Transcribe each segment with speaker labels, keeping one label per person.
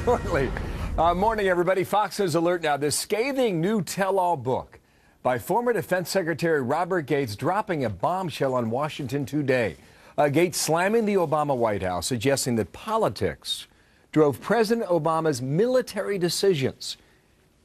Speaker 1: shortly. Morning, everybody. Fox News alert now. This scathing new tell-all book by former Defense Secretary Robert Gates dropping a bombshell on Washington today. Gates slamming the Obama White House, suggesting that politics drove President Obama's military decisions.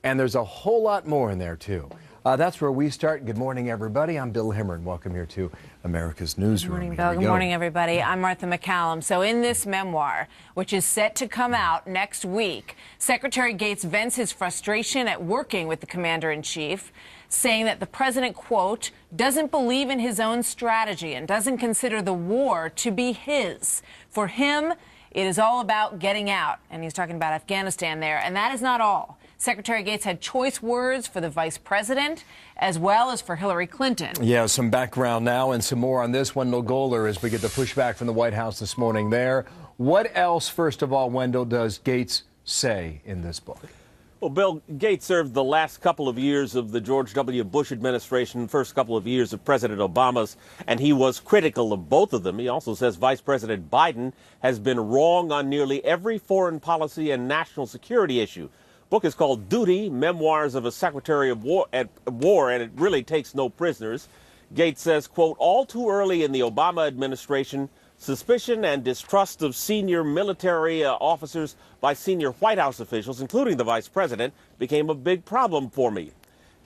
Speaker 1: And there's a whole lot more in there, too. That's where we start. Good morning, everybody. I'm Bill Himmer, and welcome here to America's Newsroom.
Speaker 2: Good morning, Bill. Good morning, everybody. I'm Martha McCallum. So in this memoir, which is set to come out next week, Secretary Gates vents his frustration at working with the commander-in-chief, saying that the president, quote, doesn't believe in his own strategy and doesn't consider the war to be his. For him, it is all about getting out. And he's talking about Afghanistan there. And that is not all. Secretary Gates had choice words for the vice president as well as for Hillary Clinton. Yeah, some background now and some more on this. Wendell Goler, as we get the pushback from the White House this morning there. What else, first of all, Wendell, does Gates say in this book?
Speaker 3: Well, Bill, Gates served the last couple of years of the George W. Bush administration, first couple of years of President Obama's, and he was critical of both of them. He also says Vice President Biden has been wrong on nearly every foreign policy and national security issue. The book is called Duty, Memoirs of a Secretary of War, and it really takes no prisoners. Gates says, quote, all too early in the Obama administration, suspicion and distrust of senior military officers by senior White House officials, including the vice president, became a big problem for me.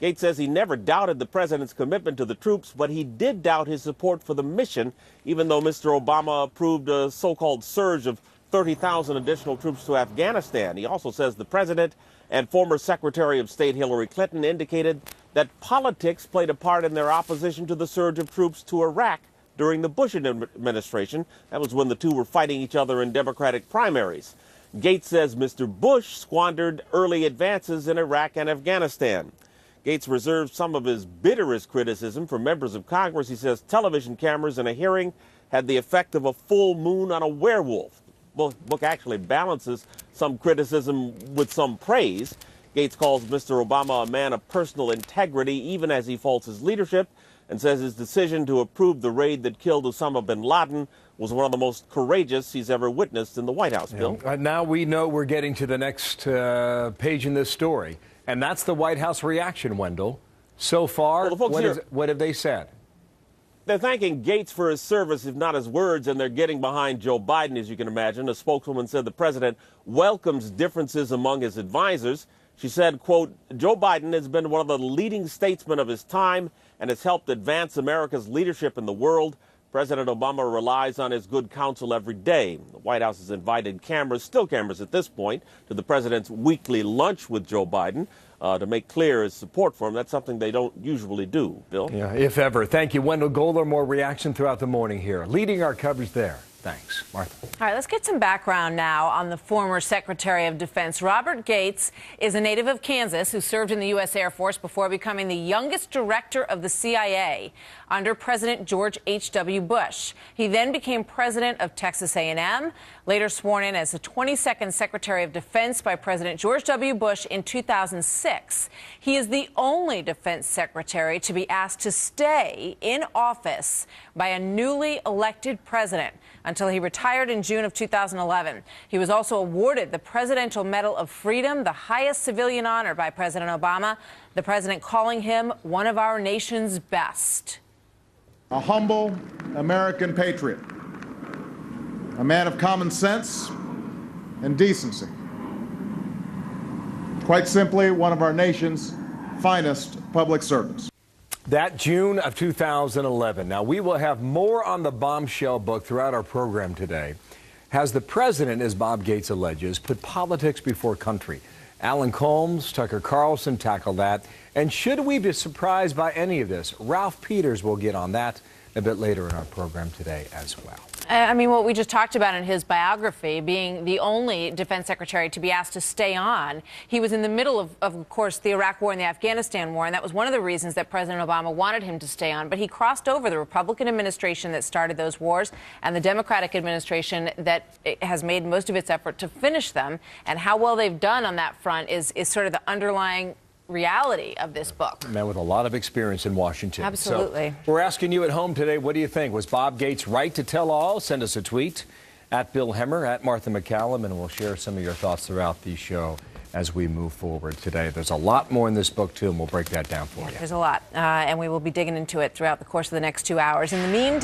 Speaker 3: Gates says he never doubted the president's commitment to the troops, but he did doubt his support for the mission, even though Mr. Obama approved a so-called surge of 30,000 additional troops to Afghanistan. He also says the president and former Secretary of State Hillary Clinton indicated that politics played a part in their opposition to the surge of troops to Iraq during the Bush administration. That was when the two were fighting each other in Democratic primaries. Gates says Mr. Bush squandered early advances in Iraq and Afghanistan. Gates reserved some of his bitterest criticism for members of Congress. He says television cameras in a hearing had the effect of a full moon on a werewolf. The book actually balances some criticism with some praise. Gates calls Mr. Obama a man of personal integrity, even as he faults his leadership, and says his decision to approve the raid that killed Osama bin Laden was one of the most courageous he's ever witnessed in the White House, Bill.
Speaker 1: Now we know we're getting to the next page in this story, and that's the White House reaction, Wendell. So far, what have they said?
Speaker 3: They're thanking Gates for his service, if not his words, and they're getting behind Joe Biden, as you can imagine. A spokeswoman said the president welcomes differences among his advisors. She said, quote, Joe Biden has been one of the leading statesmen of his time and has helped advance America's leadership in the world. President Obama relies on his good counsel every day. The White House has invited still cameras at this point, to the president's weekly lunch with Joe Biden to make clear his support for him. That's something they don't usually do, Bill.
Speaker 1: Yeah, if ever. Thank you, Wendell Goler. More reaction throughout the morning here. Leading our coverage there. Thanks, Martha.
Speaker 2: All right, let's get some background now on the former Secretary of Defense. Robert Gates is a native of Kansas who served in the U.S. Air Force before becoming the youngest director of the CIA under President George H.W. Bush. He then became president of Texas A&M, later sworn in as the 22nd Secretary of Defense by President George W. Bush in 2006. He is the only defense secretary to be asked to stay in office by a newly elected president until he retired in June of 2011. He was also awarded the Presidential Medal of Freedom, the highest civilian honor by President Obama, the president calling him one of our nation's best.
Speaker 4: A humble American patriot, a man of common sense and decency. Quite simply, one of our nation's finest public servants.
Speaker 1: That June of 2011. Now, we will have more on the bombshell book throughout our program today. Has the president, as Bob Gates alleges, put politics before country? Alan Colmes, Tucker Carlson tackle that. And should we be surprised by any of this? Ralph Peters will get on that a bit later in our program today as well.
Speaker 2: I mean, what we just talked about in his biography, being the only defense secretary to be asked to stay on. He was in the middle of course, the Iraq War and the Afghanistan War, and that was one of the reasons that President Obama wanted him to stay on. But he crossed over the Republican administration that started those wars and the Democratic administration that has made most of its effort to finish them. And how well they've done on that front is sort of the underlying reality of this book.
Speaker 1: A man with a lot of experience in Washington.
Speaker 2: Absolutely.
Speaker 1: So we're asking you at home today, what do you think? Was Bob Gates right to tell all? Send us a tweet at Bill Hemmer, at Martha McCallum, and we'll share some of your thoughts throughout the show as we move forward today. There's a lot more in this book, too, and we'll break that down for you.
Speaker 2: There's a lot, and we will be digging into it throughout the course of the next 2 hours. In the meantime,